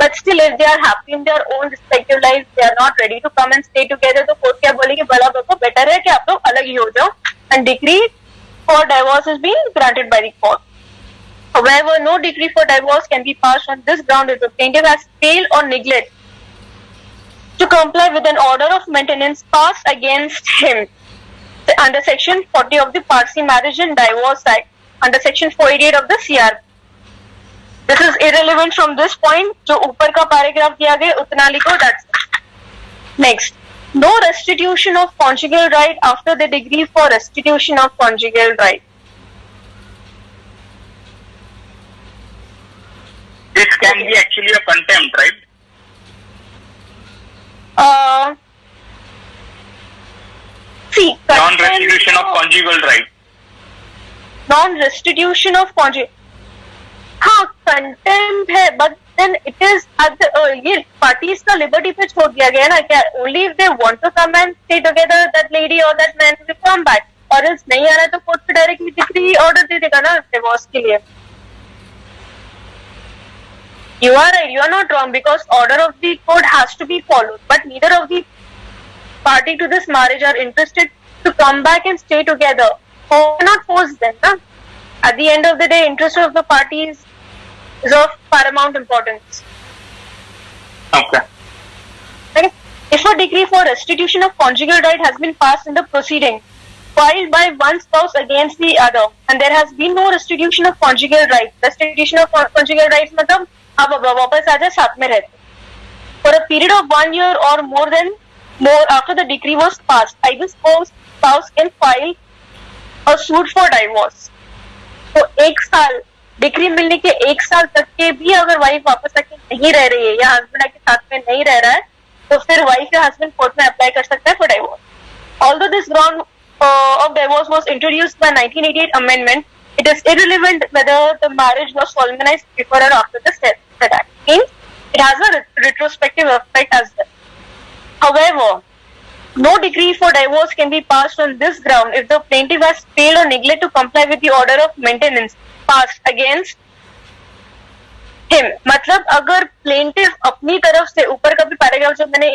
but still if they are happy in their own respective lives, they are not ready to come and stay together, तो court क्या बोलेगी, बड़ा बको better है कि आप लोग अलग ही हो जाओ, and decree for divorce is being granted by the court. However, no decree for divorce can be passed on this ground if the plaintiff has failed or neglect to comply with an order of maintenance passed against him under Section 40 of the Parsi Marriage and Divorce Act, under Section 488 of the CRP. This is irrelevant from this point. जो ऊपर का paragraph दिया गया उतना लिखो. That's it. Next, no restitution of conjugal right after the decree for restitution of conjugal right. This can be actually a contempt, right? See, non-restitution of conjugal right. Non-restitution of conjugal. हाँ, contempt है, but then it is at the ये parties का liberty पे छोड़ दिया गया ना क्या? Only if they want to come and stay together, that lady or that man will come back. और else नहीं आ रहा तो कोर्ट पे डायरेक्टली डिक्री ऑर्डर दे देगा ना डिवोर्स के लिए. You are right, you are not wrong, because order of the court has to be followed, but neither of the party to this marriage are interested to come back and stay together. So cannot force them, na? At the end of the day, interest of the parties is of paramount importance. Okay. If a decree for restitution of conjugal right has been passed in the proceeding, filed by one spouse against the other, and there has been no restitution of conjugal rights. Restitution of conjugal rights मतलब आप वापस आ जाए साथ में रहते. For a period of 1 year or more after the decree was passed, either spouse can file a suit for divorce. तो 1 साल decree मिलने के 1 साल तक के भी अगर वाइफ वापस आके नहीं रह रही है या हस्बैंड आके साथ में नहीं रह रहा है, तो फिर वाइफ या हस्बैंड कोर्ट में अप्लाई कर सकता है for divorce. Although this ground of divorce was introduced by 1988 amendment, it is irrelevant whether the marriage was solemnized before or after the said act. Means it has a retrospective effect as well. However, no decree for divorce can be passed on this ground if the plaintiff has failed or neglected to comply with the order of maintenance passed against him. मतलब अगर plaintiff अपनी तरफ से ऊपर का भी paragraph जो मैंने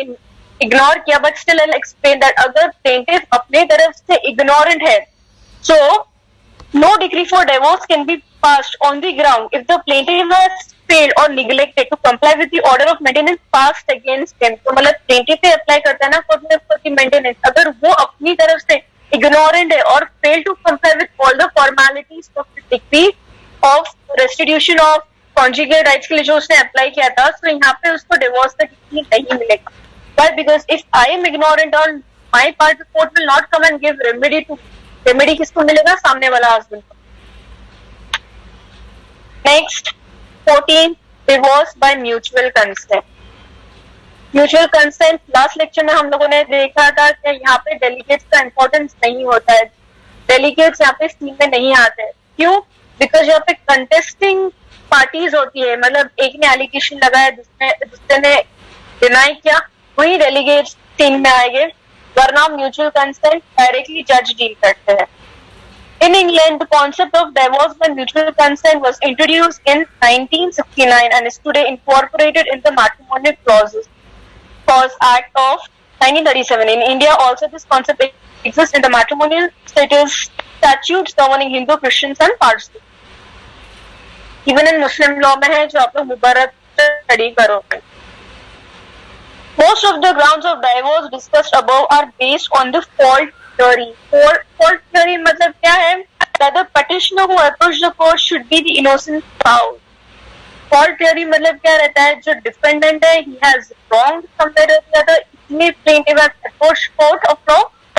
इग्नोर किया, but still I'll explain that अगर plaintiff अपनी तरफ से ignorant है, so no decree for divorce can be passed on the ground if the plaintiff has failed or neglected to comply with the order of maintenance passed against him. तो मतलब plaintiff पे apply करता है ना court में for the maintenance, अगर वो अपनी तरफ से ignorant है और fail to comply with all the formalities of the decree of restitution of conjugal rights के लिए जो उसने अप्लाई किया था, तो यहाँ पे उसको डिवोर्स का डिक्री नहीं मिलेगा. Why? Because if I am ignorant on my part, the court will not come and give remedy to remedy. किसको मिलेगा? सामने वाला हस्बैंड को. Next, 14, divorce by mutual consent. Mutual consent last lecture में हम लोगों ने देखा था कि यहाँ पे डेलीगेट्स का इम्पोर्टेंस नहीं होता है. डेलीगेट्स यहाँ पे स्कीम में नहीं आते हैं. क्यों? बिकॉज यहाँ पे कंटेस्टिंग पार्टीज होती है, मतलब एक ने एलिगेशन लगाया, दूसरे ने डिनाई किया, वही डेलीगेट्स सीन में आएंगे, वरना म्यूचुअल कंसेंट डायरेक्टली जज डील करते हैं. In England, the concept of divorce by mutual consent was introduced in 1969 and is today incorporated in the Matrimonial Clause Act of 1937. In India, also this concept exists in the matrimonial statutes governing Hindu, Christians and Parsi. Even in Muslim law में है जो आप लोग मुबारक study करोगे. Most of the grounds of divorce discussed above are based on the fault theory. Fault theory मतलब क्या है? That the petitioner who approached the court should be the innocent spouse. Fault theory मतलब क्या रहता है? जो defendant है, he has wronged somewhere or the other, इसलिए plaintiff has approached court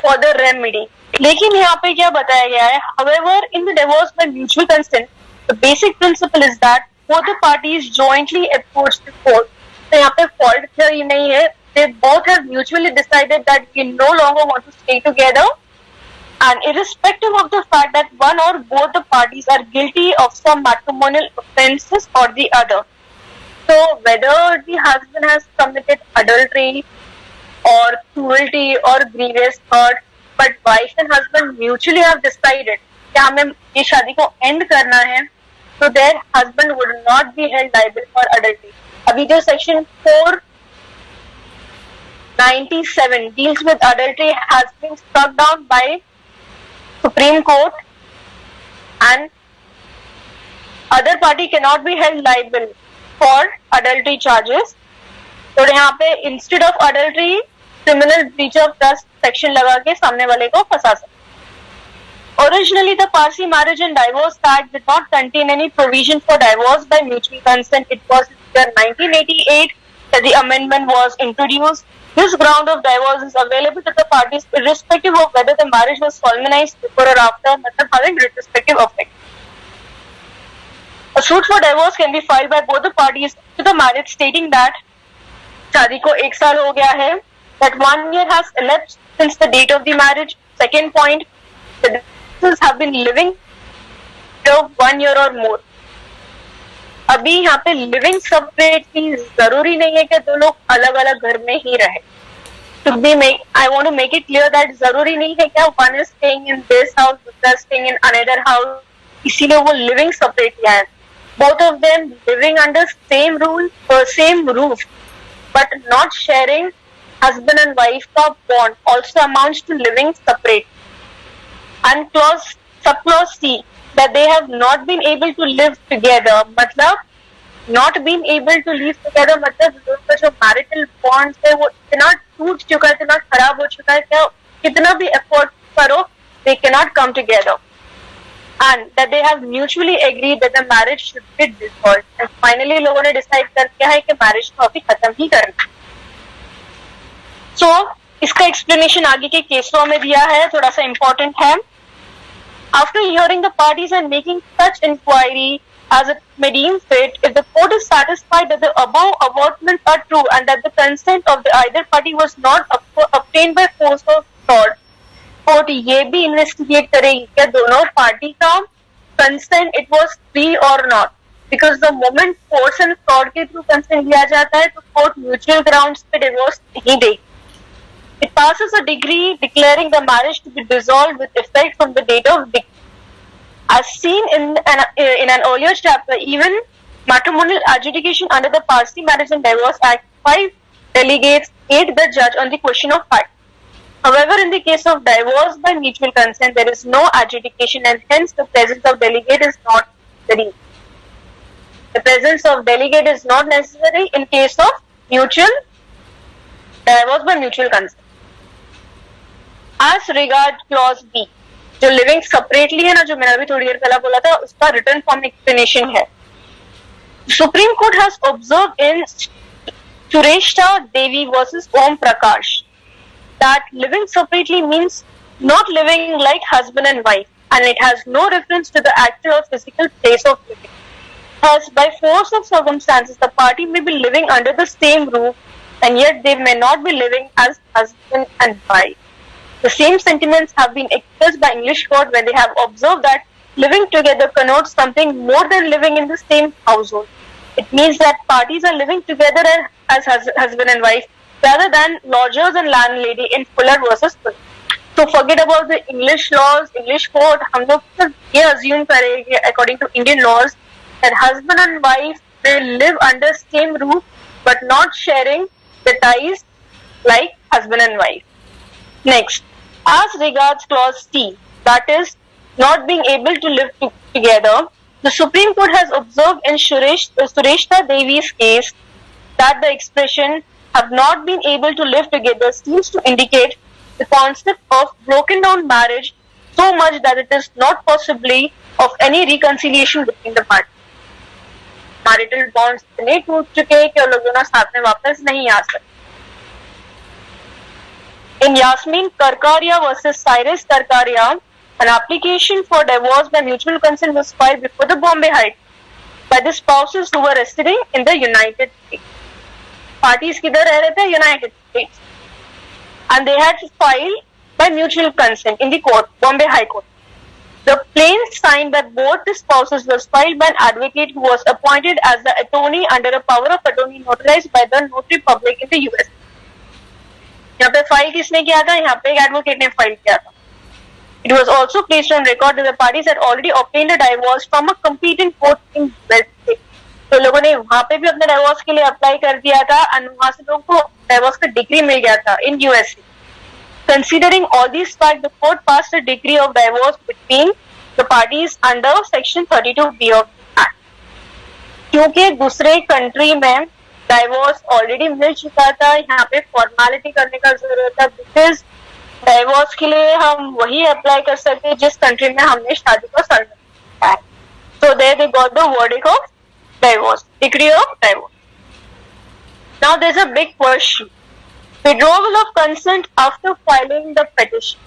for the remedy. लेकिन यहाँ पे क्या बताया गया है? However, in the divorce by mutual consent, the basic principle is that both the parties jointly approach the court. तो यहाँ पे fault theory नहीं है. They both have mutually decided that we no longer want to stay together, and irrespective of the fact that one or both the parties are guilty of some matrimonial offences or the other. So whether the husband has committed adultery or cruelty or grievous hurt, but wife and husband mutually have decided कि हमें ये शादी को end करना है, so their husband would not be held liable for adultery. अभी जो section 497 deals with adultery has been struck down by Supreme Court, and other party cannot be held liable for adultery charges. तो यहाँ पे instead of adultery criminal breach of trust section लगा के सामने वाले को फंसा सकते. Originally, the Parsi Marriage and Divorce Act did not contain any provision for divorce by mutual consent. It was in the year 1988 that the amendment was introduced. This ground of divorce is available to the parties irrespective of whether the marriage was solemnized before or after, matlab having retrospective effect. A suit for divorce can be filed by both the parties to the marriage stating that शादी को 1 साल हो गया है, that 1 year has elapsed since the date of the marriage. Second point, the divorces have been living for 1 year or more. अभी यहाँ पे living separately जरूरी नहीं है कि दो लोग अलग अलग घर में ही रहे. To be make, I want to make it clear that जरूरी नहीं है क्या one is staying in this house, the other staying in another house. इसीलिए वो living separately है. Both of them living under same rule or same roof, but not sharing husband and wife का bond also amounts to living separate. And subclause C, that they have not been able to live together, मतलब not being able to live together मतलब उनका जो marital bonds है वो इतना टूट चुका है, इतना खराब हो चुका है क्या कितना भी effort करो they cannot come together, and that they have mutually agreed that the marriage should be dissolved. And finally लोगों ने decide कर दिया है कि marriage को अभी खत्म ही करना. So इसका explanation आगे के केसों में दिया है, थोड़ा सा important है. After hearing the parties and making such inquiry as it may deem fit, if the court is satisfied that the above avertments are true and that the consent of the either party was not obtained by force of fraud, court ये भी investigate करेगी क्या दोनों party का consent it was free और not, because the moment force and fraud के through consent लिया जाता है तो कोर्ट म्यूचुअल ग्राउंड्स पे डिवोर्स नहीं देगी. It passes a decree declaring the marriage to be dissolved with effect from the date of decree. As seen in an earlier chapter, even matrimonial adjudication under the Parsi Marriage and Divorce Act, 5 delegates aid the judge on the question of fact. However, in the case of divorce by mutual consent, there is no adjudication and hence the presence of delegate is not necessary. The presence of delegate is not necessary in case of mutual divorce by mutual consent. As regard clause B, जो living separately है ना, जो मैंने अभी थोड़ी देर पहले बोला था, उसका रिटर्न फॉर्म एक्सप्लेनेशन है. Supreme Court has observe in Sureshta Devi versus Om Prakash that living separately means not living like husband and wife, and it has no reference to the actual or physical place of living. Thus, by force of circumstances, the party may be living under the same roof, and yet they may not be living as husband and wife. The same sentiments have been expressed by English court when they have observed that living together connotes something more than living in the same household. It means that parties are living together as husband and wife, rather than lodgers and landlady in Fuller versus Fuller. So forget about the English laws, English court. हम लोग ये assume करेंगे according to Indian laws that husband and wife may live under same roof but not sharing the ties like husband and wife. Next, as regards clause C, that is not being able to live together, the Supreme Court has observed in Sureshta Devi's case that the expression have not been able to live together seems to indicate the concept of broken down marriage so much that it is not possibly of any reconciliation between the parties. Marital bonds इतने टूट चुके हैं कि लोग दोनों साथ में वापस नहीं आ सकते. In Yasmin Karkaria versus Cyrus Karkaria, an application for divorce by mutual consent was filed before the Bombay High Court by the spouses who were residing in the United States. Parties किधर रह रहे थे? United States. And they had filed by mutual consent in the court, Bombay High Court. The plain signed by both the spouses was filed by an advocate who was appointed as the attorney under a power of attorney notarized by the notary public in the US. यहाँ पे file किसने किया था? यहाँ पे एक advocate ने file किया था. It was also placed on record that the parties had already obtained a divorce from a competent court in US. तो लोगों ने वहां पे भी अपने डाइवोर्स के लिए अप्लाई कर दिया था और वहां से लोगों को डाइवोर्स का डिग्री मिल गया था in USA. Considering all these facts, the court passed a decree of divorce between the parties under Section 32B of the Act. क्योंकि दूसरे कंट्री में डाइवोर्स ऑलरेडी मिल चुका था, यहाँ पे फॉर्मेलिटी करने का जरूरत था, बिकॉज डाइवोर्स के लिए हम वही अप्लाई कर सकते हैं जिस कंट्री में हमने शादी को सर्व किया है. So there they got the verdict of divorce, decree of divorce. Now there's a big question. Withdrawal of consent after filing the petition.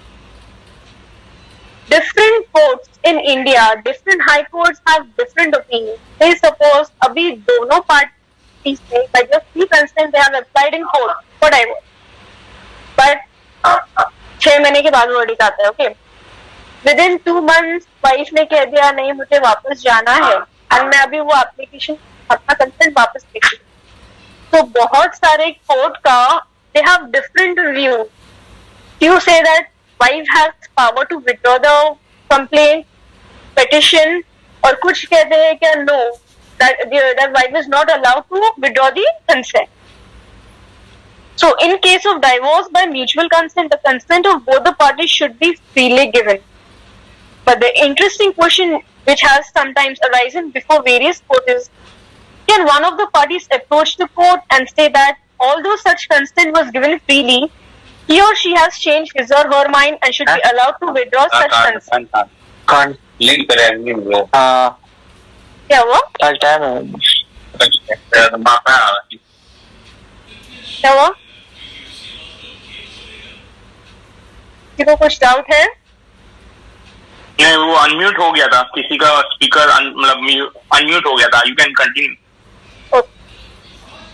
Different courts in India, different high courts have different opinions. Say suppose अभी दोनों parties ने by just free consent they have applied in court for divorce. But 6 महीने के बाद verdict आता है, okay? Within 2 months wife ने कह दिया नहीं मुझे वापस जाना है और मैं अभी वो एप्लीकेशन अपना कंसेंट वापस लेती हूँ. तो बहुत सारे कोर्ट का they have different views. You say that wife has power to withdraw the complaint, petition, और कुछ कहते हैं कि no, that wife is not allowed to withdraw the consent. So in case of divorce by mutual consent, the consent of both the parties should be freely given. But the interesting question which has sometimes arisen before various courts is, can one of the parties approach the court and say that although such consent was given freely, he or she has changed his or her mind and should be allowed to withdraw such consent? Can't link the revenue. क्या हुआ? क्या हुआ? किसी को कुछ doubt है? नहीं, वो अनम्यूट हो गया था, किसी का स्पीकर मतलब अनम्यूट हो गया था. You can continue.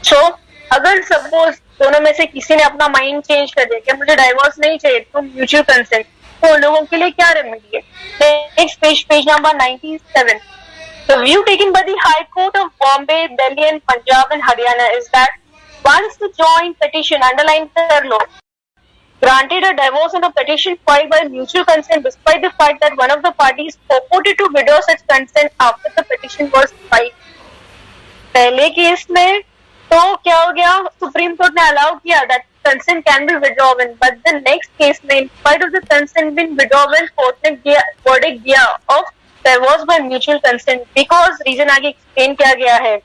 सो अगर सपोज दोनों में से किसी ने अपना माइंड चेंज कर दिया कि मुझे डाइवोर्स नहीं चाहिए तो म्यूचुअल कंसेंट, तो उन लोगों के लिए क्या रेमेडी है? Next page number 97. The view taken by the High Court of Bombay, Delhi and Punjab and Haryana is that once the joint petition underlined their law granted a divorce on a petition filed by mutual consent despite the fact that one of the parties purported to withdraw such consent after the petition was filed. पहले case में तो क्या हो गया, Supreme Court ने allow किया that consent can be withdrawn, but the next case में in spite of the consent being withdrawn court ने वर्डिक्ट दिया of divorce by mutual consent because reason आगे एक्सप्लेन किया गया है.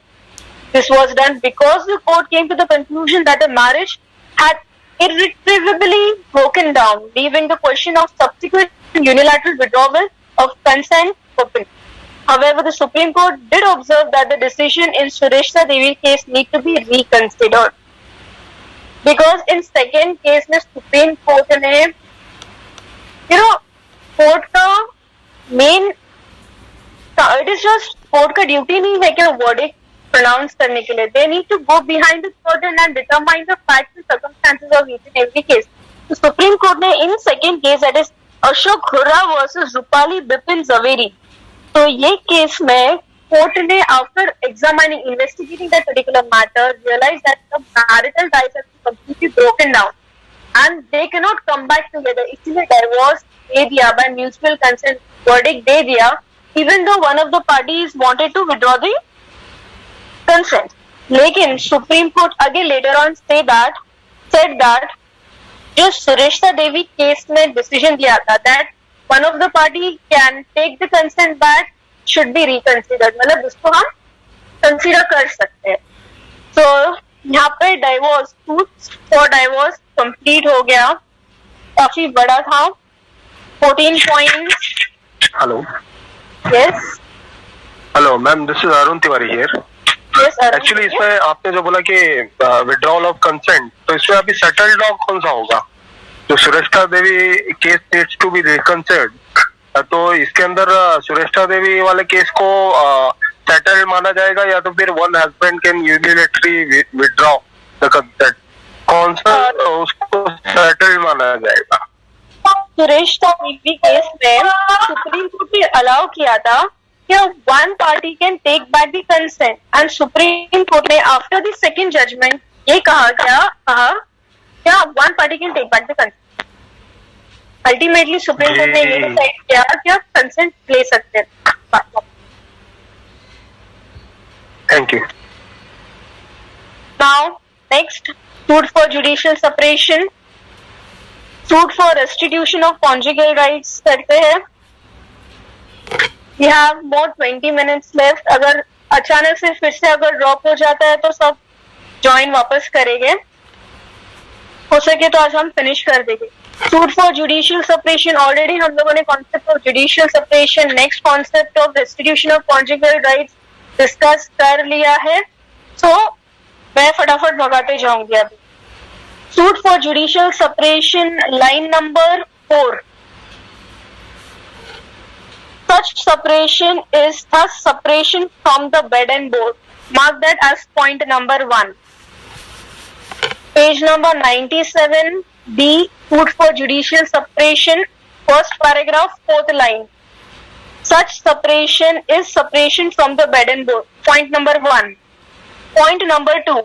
This was done because the court came to the conclusion that the marriage had irretrievably broken down, leaving the question of subsequent unilateral withdrawal of consent open. However, the Supreme Court did observe that the decision in Sureshta Devi case need to be reconsidered because in second case में Supreme Court ने court का main it is just court का duty नहीं है कि verdict pronounce करने के लिए. They need to go behind the curtain and determine the facts and circumstances of each and every case. The Supreme Court ने in second case that is Ashok Hurra versus Rupali Bipin Zaveri, तो ये case में court ने after examining investigating that particular matter realise that the marital ties have completely broken down and they can not come back together. इसीलिए divorce दे दिया by mutual consent, verdict दे दिया even though one of the parties wanted to withdraw the consent. लेकिन Supreme Court again later on said that जो Sureshta Devi case में decision दिया था that one of the party can take the consent back should be reconsidered, मतलब उसको हम consider कर सकते हैं. तो यहाँ पे divorce suit for divorce complete हो गया, काफी बड़ा था, 14 points. Hello. Yes hello ma'am, this is Arun Tiwari here. Yes actually इसमें आपने जो बोला कि विड्रॉल ऑफ कंसेंट, तो इसमें अभी सेटल्ड लॉ कौन सा होगा? जो Sureshta Devi case needs to be reconsidered, तो इसके अंदर सुरेश्ता देवी वाले केस को सेटल्ड माना जाएगा या तो फिर one husband can unilaterally withdraw the consent, कौन सा उसको सेटल्ड माना जाएगा? सुरेश्ता देवी केस में सुप्रीम कोर्ट ने अलाउ किया था कि one party can take back the consent and Supreme Court ने आफ्टर द सेकंड जजमेंट ये कहा क्या one party can take back the consent. Ultimately Supreme Court ने ये डिसाइड किया कि आप कंसेंट ले सकते हैं. Thank you. Now, next, suit for judicial separation, suit for restitution of conjugal rights करते हैं. We have more 20 minutes left. अगर अचानक से फिर से अगर ड्रॉप हो जाता है तो सब ज्वाइन वापस करेंगे. हो सके तो आज हम फिनिश कर देंगे. Suit for judicial separation already हम लोगों ने concept of judicial separation, next concept of restitution of conjugal rights discuss कर लिया है. सो मैं फटाफट भगाते जाऊंगी अभी. Suit for judicial separation, line number 4. Such separation is thus separation from the bed and board. Mark that as point number 1. Page number 97, D, suit for judicial separation, first paragraph, 4th line. Such separation is separation from the bed and board. Point number 1. Point number 2.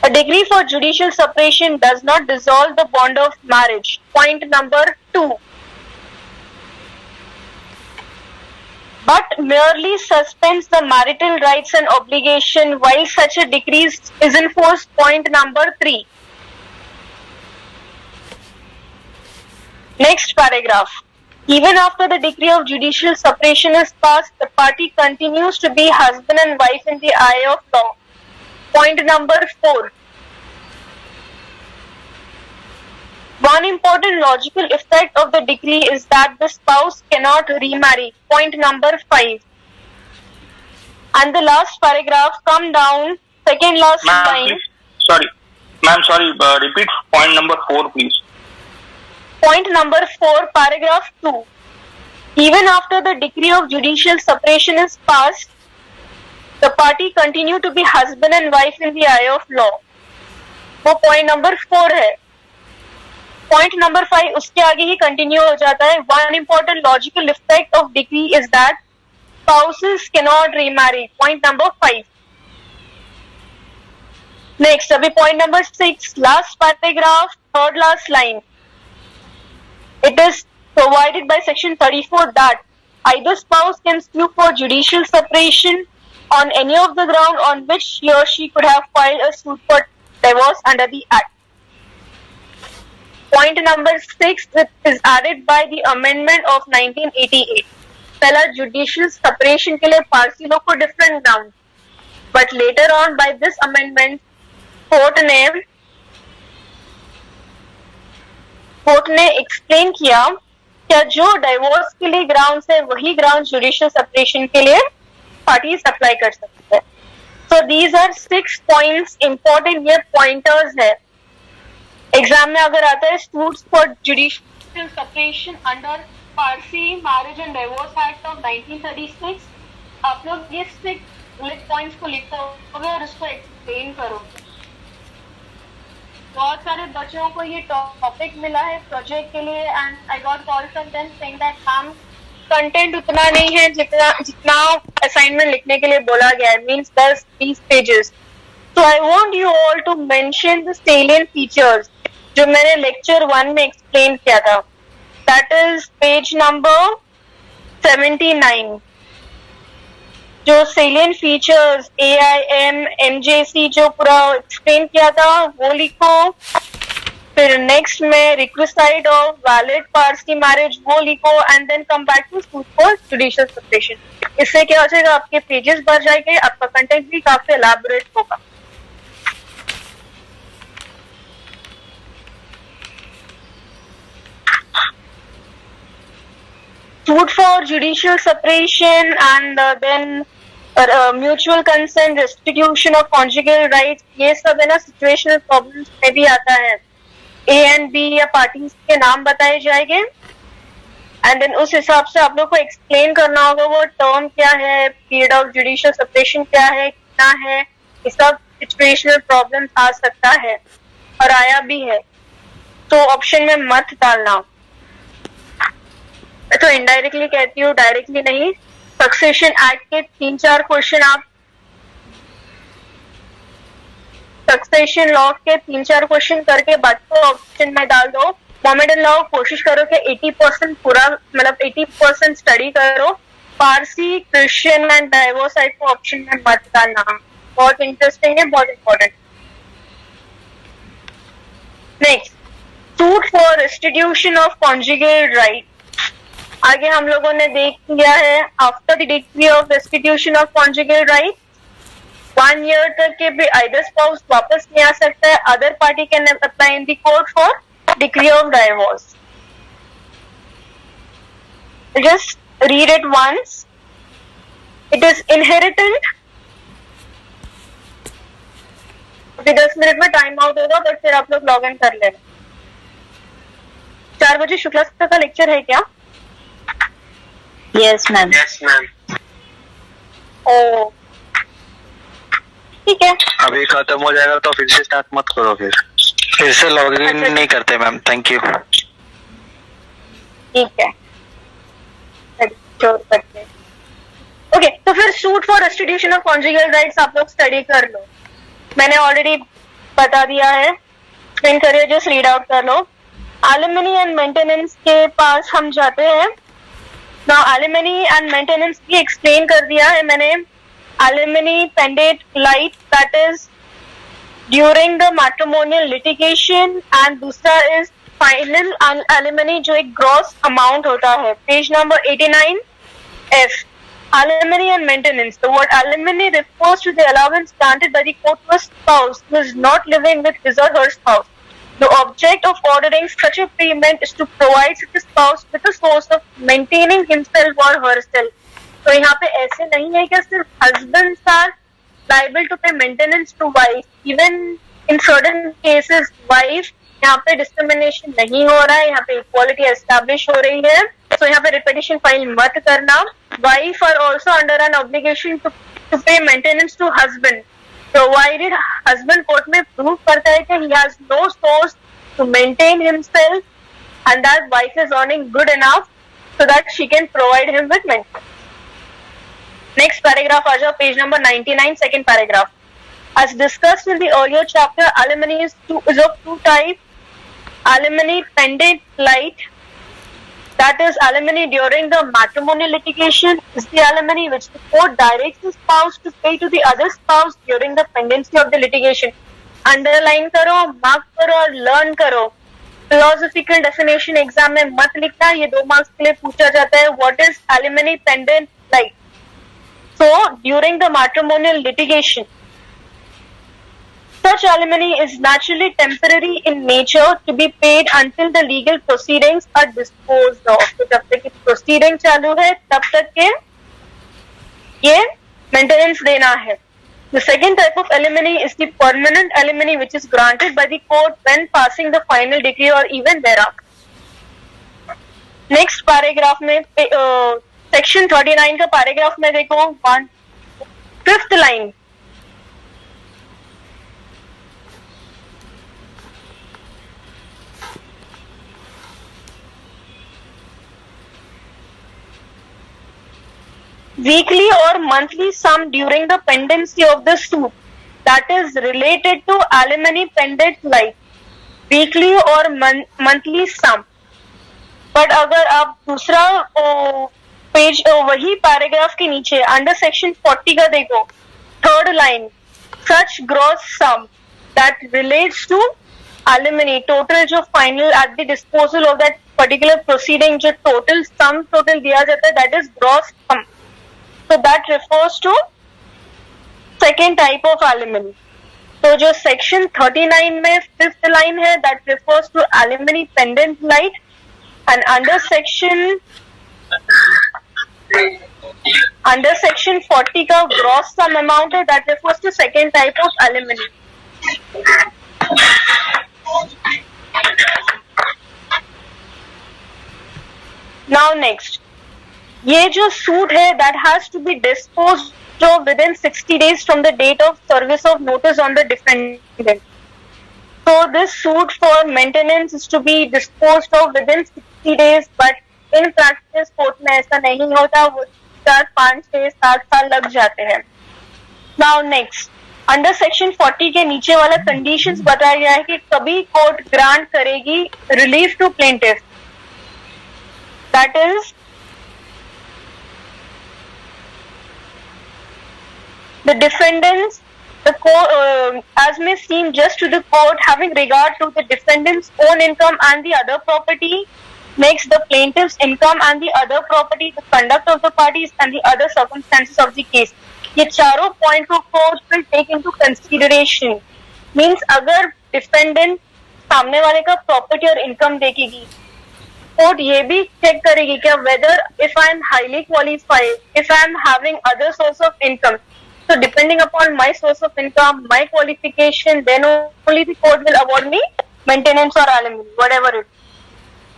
A decree for judicial separation does not dissolve the bond of marriage. Point number 2. But merely suspends the marital rights and obligation while such a decree is in force. Point number 3. Next paragraph. Even after the decree of judicial separation is passed, the party continues to be husband and wife in the eye of law. Point number 4. One important logical effect of the decree is that the spouse cannot remarry. Point number 5. And the last paragraph, come down, second last line. Sorry, repeat point number 4, please. Point number 4, paragraph 2. Even after the decree of judicial separation is passed, the party continue to be husband and wife in the eye of law. वो point number 4 है. Point number 5 उसके आगे ही continue हो जाता है. One important logical effect of decree is that spouses cannot remarry. Point number 5. Next, अभी point number 6, last paragraph, third last line. It is provided by section 34 that either spouse can sue for judicial separation on any of the ground on which he or she could have filed a suit for divorce under the Act. Point number 6 is added by the amendment of 1988. पहला judicial separation के लिए पारसी लोग को different ground, but later on by this amendment, court ने explain किया क्या जो divorce के लिए ग्राउंड है वही ग्राउंड जुडिशियल सेपरेशन के लिए पार्टीज अप्लाई कर सकते हैं. So these are 6 points important. ये पॉइंटर्स है. एग्जाम में अगर आता है suits for judicial separation under Parsi marriage and divorce act of 1936, आप लोग ये 6 बुलेट पॉइंट्स को लिखोगे और उसको एक्सप्लेन करोगे. बहुत सारे बच्चों को ये टॉपिक मिला है प्रोजेक्ट के लिए and I got call from them saying that हम कंटेंट उतना नहीं है जितना असाइनमेंट लिखने के लिए बोला गया है, means 10-20 pages. So I want you all to mention the salient features जो मैंने लेक्चर 1 में एक्सप्लेन किया था. That is page number 79. जो सेलिएंट फीचर्स AIM MJC जो पूरा एक्सप्लेन किया था वो लिखो. फिर नेक्स्ट में requisite of valid Parsi marriage वो लिखो and then come back to suit for judicial separation. इससे क्या हो जाएगा, आपके पेजेस भर जाएंगे, आपका कंटेंट भी काफी एलैबोरेट होगा. Suit for judicial separation and then mutual consent, restitution of conjugal rights, ये सब है ना situational problems में भी आता है. A and B या parties के नाम बताए जाएंगे and then उस हिसाब से आप लोग को explain करना होगा वो term क्या है, period of judicial separation क्या है, कितना है. ये सब situational problems आ सकता है और आया भी है, तो ऑप्शन में मत डालना. तो इनडायरेक्टली कहती हूँ, डायरेक्टली नहीं. सक्सेशन एक्ट के 3-4 क्वेश्चन आप सक्सेशन लॉ के 3-4 क्वेश्चन करके बाकी को ऑप्शन में डाल दो. मोमेंटन लॉ कोशिश करो कि 80% पूरा मतलब 80% स्टडी करो. Parsi, Christian and divorce act को ऑप्शन में मत डालना. बहुत इंटरेस्टिंग है, बहुत important. Next, suit for restitution of conjugal right. आगे हम लोगों ने देख लिया है after the decree of restitution of conjugal right 1 year तक के भी आइदर स्पाउस वापस नहीं आ सकता है. Other party can apply in the court for decree of divorce. Just read it once. It is inheritant. अभी 10 मिनट में टाइम आउट होगा, बट फिर आप लोग लॉग इन कर लेना. 4 बजे शुक्ला सत्र का लेक्चर है क्या? Yes ma'am. Yes ma'am. Oh ठीक है. अभी खत्म हो जाएगा तो फिर से स्टार्ट मत करो, फिर से लॉग इन अच्छा. नहीं करते मैम. Thank you. ठीक है. ओके, तो फिर suit for restitution of conjugal rights आप लोग स्टडी कर लो. मैंने ऑलरेडी बता दिया है, एक्सप्लेन करिए, जस्ट रीड आउट कर लो. एलिमनी एंड मेंटेनेंस के पास हम जाते हैं. नाउ एलिमनी एंड मेंटेनेंस भी एक्सप्लेन कर दिया है मैंने. Alimony pendant light, that is during the matrimonial litigation, and दूसरा इज फाइनल एलिमनी जो एक ग्रॉस अमाउंट होता है. Page number 89 F. Alimony and maintenance. The word alimony refers to the allowance granted by the court to a spouse who is not living with his or her spouse. The object of ordering such a payment is to provide such a spouse with a source of maintaining himself or herself. तो यहाँ पे ऐसे नहीं है कि सिर्फ husbands are liable to pay maintenance to wife. Even in certain cases, wife, यहाँ पे डिस्क्रिमिनेशन नहीं हो रहा है, यहाँ पे इक्वालिटी एस्टैब्लिश हो रही है. तो यहाँ पे रिपीटिशन फाइल मत करना. Wife are also under an obligation to pay maintenance to husband, provided husband court में प्रूव करता है कि he has no source to maintain himself and that wife is earning good enough so that she can provide him with maintenance. Next paragraph आ जाओ, page number 99, second paragraph. As discussed in the earlier chapter, alimony is of two types. Alimony pendent light, that is alimony during the matrimonial litigation, is the alimony which the court directs the spouse to pay to the other spouse during the pendency of the litigation. Underline करो, mark करो और learn करो. Philosophical definition exam में मत लिखना, ये 2 marks के लिए पूछा जाता है. What is alimony pendent light? So during the matrimonial litigation, such alimony is naturally temporary in nature to be paid until the legal proceedings are disposed of. तो जब तक proceeding चालू है तब तक के ये maintenance देना है. The second type of alimony is the permanent alimony which is granted by the court when passing the final decree or even thereafter. Next paragraph में section 39 का paragraph में देखो 5th line. Weekly or monthly sum during the pendency of the suit, that is related to alimony pendent light. Weekly or monthly sum. But अगर आप दूसरा page वही paragraph के नीचे अंडर सेक्शन 40 का देखो, 3rd line, such gross sum that relates to alimony, total जो final at the disposal of that particular proceeding जो total sum total दिया जाता है, that is gross sum. So that refers to second type of alimony. तो जो section 39 में 5th line है, that refers to alimony pendent light, and under section 40 का gross sum amount है, that refers to second type of alimony. Now next, ये जो suit है that has to be disposed of within 60 days from the date of service of notice on the defendant. So this suit for maintenance is to be disposed of within 60 days, but in practice court में ऐसा नहीं होता, वो 4, 5, 6, 7 साल लग जाते हैं. Now next, under section 40 के नीचे वाला कंडीशंस बताया गया है कि कभी कोर्ट ग्रांट करेगी relief to plaintiff, that is the defendants the court, as may seem just to the court, having regard to the defendant's own income and the other property, makes the plaintiff's income and the other property, the conduct of the parties and the other circumstances of the case. ये चारों point को court will take into consideration. Means अगर defendant सामने वाले का property और income देखेगी, court ये भी चेक करेगी क्या whether if I am highly qualified, if I am having other source of income. So depending upon my source of income, my qualification, then only the court will award me maintenance or alimony, whatever it.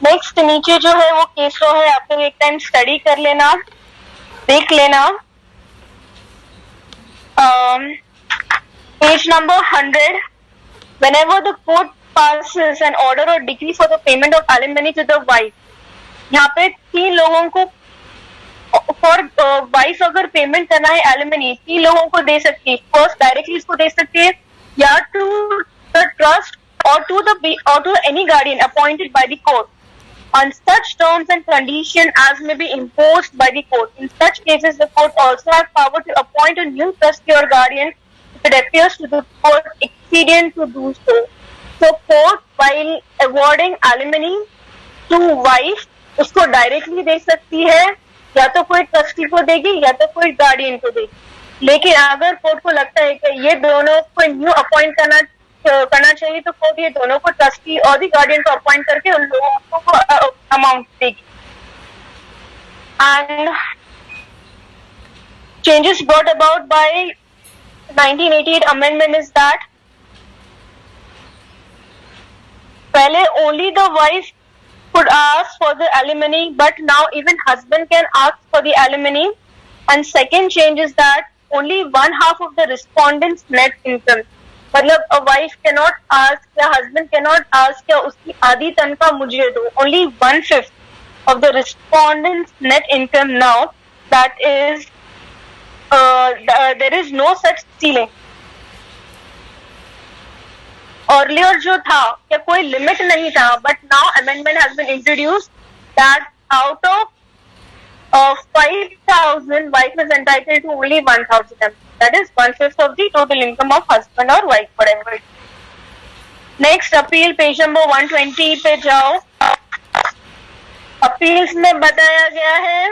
Next नीचे जो है वो case law है, आप लोग एक time study कर लेना, देख लेना. Page number 100. Whenever the court passes an order or decree for the payment of alimony to the wife, यहाँ पे 3 लोगों को फॉर वाइफ अगर पेमेंट करना है एलिमनी 3 लोगों को दे सकती है. फर्स्ट डायरेक्टली इसको दे सकती है या to the trust or to any guardian appointed by the court on such terms and conditions as may be imposed by the court. In such cases, the court also has power to appoint a new trustee or guardian if it appears to the court expedient to do so. So, court while awarding alimony to wife, उसको directly दे सकती है, या तो कोई trustee को देगी या तो कोई गार्डियन को देगी. लेकिन अगर कोर्ट को लगता है कि ये दोनों को न्यू अपॉइंट करना चाहिए तो कोर्ट ये दोनों को ट्रस्टी और भी गार्डियन को अपॉइंट करके उन लोगों को अमाउंट देगी. And changes brought about by 1988 amendment is that पहले only the wife could ask for the alimony, but now even husband can ask for the alimony. And second change is that only 1/2 of the respondent's net income. मतलब a wife cannot ask या husband cannot ask या उसकी आधी तनख्वाह मुझे दो. Only 1/5 of the respondent's net income now. That is, there is no such ceiling. Earlier जो था क्या कोई लिमिट नहीं था, but now amendment has been introduced that out of 5,000 wife is entitled to only 1,000. That is 1/5 of the total income of husband or wife, whatever. Next appeal, page number 120 पे जाओ. Appeals में बताया गया है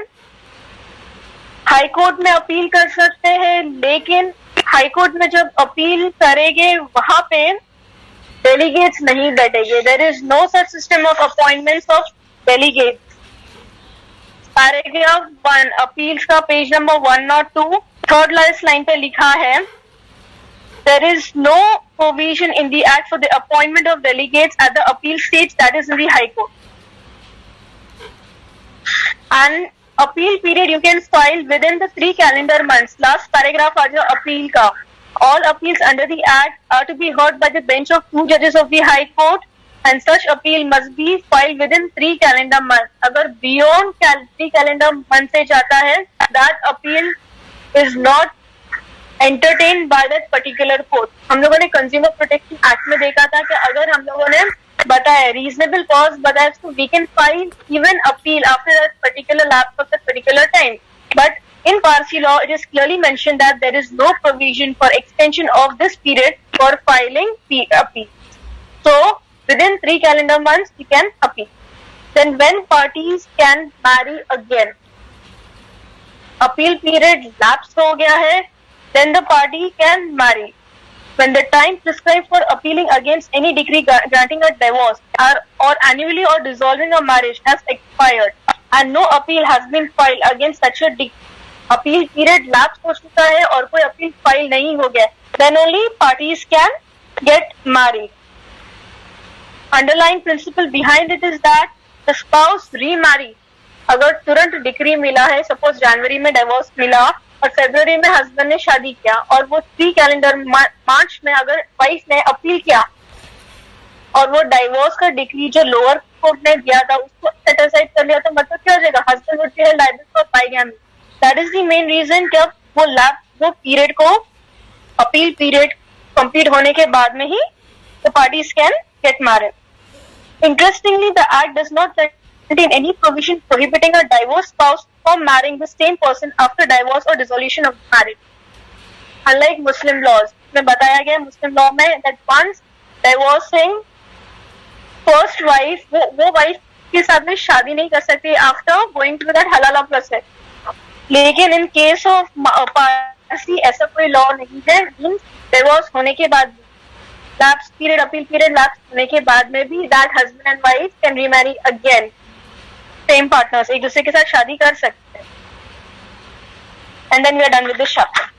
high court में appeal कर सकते हैं, लेकिन हाई कोर्ट में जब अपील करेंगे वहां पे डेलीगेट्स नहीं बैठेंगे. There is no such system of appointments of delegates. Paragraph 1 appeals का page number 102 third last line पे लिखा है there is no provision in the act for the appointment of delegates at the appeal stage, that is in the High Court. And appeal period you can file within the 3 calendar months. Last paragraph आ जाओ appeal का. All appeals under the Act are to be heard by the bench of 2 judges of the High Court, and such appeal must be filed within 3 calendar months. अगर beyond 3 calendar months से जाता है, that appeal is not entertained by that particular court. हम लोगों ने Consumer Protection Act में देखा था कि अगर हम लोगों ने बताया reasonable cause बताया तो we can file even appeal after that particular lapse of that particular time. But in Parsi law, it is clearly mentioned that there is no provision for extension of this period for filing appeal. So, within 3 calendar months, you can appeal. Then, when parties can marry again, appeal period lapsed हो गया है, then the party can marry. When the time prescribed for appealing against any decree granting a divorce or annually or dissolving a marriage has expired, and no appeal has been filed against such a decree, appeal period lapse हो चुका है और कोई appeal file नहीं हो गया, then only parties can get married. Underlying principle behind it is that the spouse remarry. अगर तुरंत डिक्री मिला है, सपोज जनवरी में डिवोर्स मिला और फरवरी में हस्बैंड ने शादी किया और वो 3 कैलेंडर मार्च में अगर वाइफ ने अपील किया और वो डिवोर्स का डिक्री जो लोअर कोर्ट ने दिया था उसको सेट असाइड कर लिया, तो मतलब क्या हो जाएगा, husband would be held liable for bigamy. That is the main reason कि वो पीरियड को अपील पीरियड कंप्लीट होने के बाद में ही the parties can get married. Interestingly, the Act does not contain any provision prohibiting a divorced spouse from marrying the same person after divorce or dissolution of marriage. Unlike Muslim laws, उसमें बताया गया Muslim law में that once divorcing first wife, वो wife के साथ में शादी नहीं कर सकती आफ्टर गोइंग थ्रू दैट हलाला प्रोसेस। लेकिन इन केस ऑफ पारसी ऐसा कोई लॉ नहीं है। डिवोर्स होने के बाद, lapse period, appeal period lapse होने के बाद में भी that husband and wife can remarry again, same partners एक दूसरे के साथ शादी कर सकते हैं। And then we are done with this chapter.